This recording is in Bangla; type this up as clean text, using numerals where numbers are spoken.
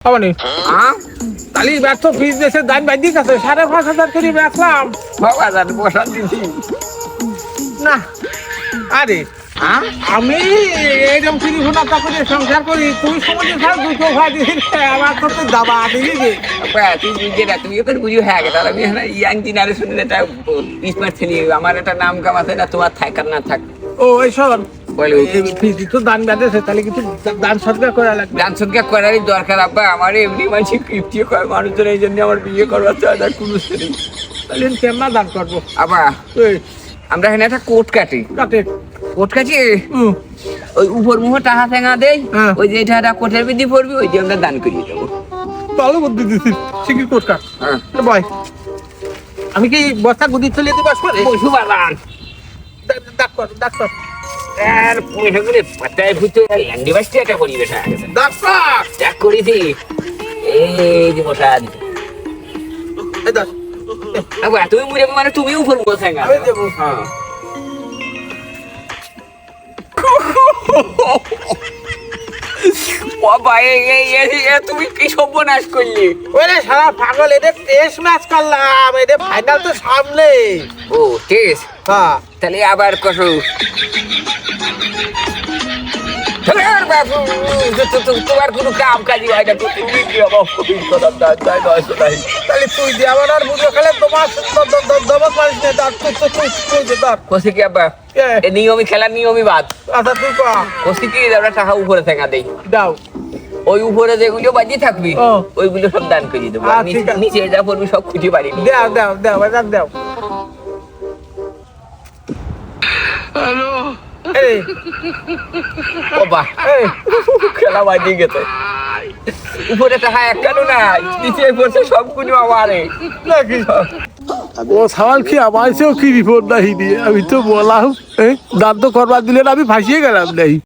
হবনি তাহলে ব্যর্থ ফিস দেশের দাম বাদ দিয়ে গেছে 5,500 করে বেচলাম বাবা জান বসান দিছি না আরে আমি এইরকম টেলিফোন করে সংসার করি তুমি সমাজে স্যার দুটো ভাই দিন আমার তো দাবা দিলি যে বাবা তুই বুঝে না তুমি ওকে বুঝিও হ্যাঁ গেছে আমি ইয়াং জেনারেশনের একটা স্মার্ট ছেলে আমার একটা নাম কাম আছে না তোমার থাকার না থাক ও এই শোন বলে ফিস তো দান বাদেছে তাহলে কিছু দান সদকা করা লাগবে গান সদকা করারই দরকার আব্বা আমার এমনি মানুষ কৃপ্তিও করে মানুষজন এই জন্য আমার বিয়ে করবার চায় না কোনো ছেলে তাহলে কেমন দান করবো আবার আমরা এখানে একটা কোট কাটি কাটে কোট কাটি ওই উপর মুহ টাহা ঠেঙা দেই ওই যে এটা কোটের বিধি পড়বি ওই যে আমরা দান করিয়ে দেবো ভালো বুদ্ধি দিছিস শিগগির কোট কাট ভাই আমি কি বস্তা গুদি চলে দিতে পারবো পশু বাগান ডাক কর আর পয়সাগুলো পাতায় ভুতো ল্যান্ডি বাসটি একটা পরিবেশ হয়ে গেছে ডাক দেখ করেছি এই যে বসা এই দাও আবার তুমি মুড়ে মানে তুমি উপর মুখ ঠেঙা আমি দেবো হ্যাঁ বাবা তুমি কি সর্বনাশ করলি ওরে সারা পাগল এদের টেস্ট ম্যাচ করলাম এদের ফাইনাল তো সামনে ও টেস্ট হ্যাঁ তাহলে আবার কত তোমার কোনো কাম কাজি হয় না তুমি কি অবাক তাহলে তুই দিয়ে আবার আর বুঝো খেলে তোমার দমক পারিস না দাঁত তুই দাঁত কষি কি আব্বা নিয়মই খেলার নিয়মই বাদ আচ্ছা তুই পা কষি কি আমরা টাকা উপরে ঠেঙা দেই দাও ওই উপরে যেগুলো বাজিয়ে থাকবি ও। ওইগুলো সব দান করে দেবো আর ঠিক আছে। নিচে যা পড়বি সব খুঁজে পারি দাও দাও দাও এবার দাও হ্যালো এই বাবা এই খেলা বাজিয়ে গেছে উপরে টাকা একটাও নাই নিচে পড়ছে সবগুলো আমারে নাকি ও সওয়াল কি আমারও কি রিপোর্ট নাই দিয়ে আমি তো বললাম দাঁত তো করবার দিলেন আমি ফাঁসিয়ে গেলাম নাই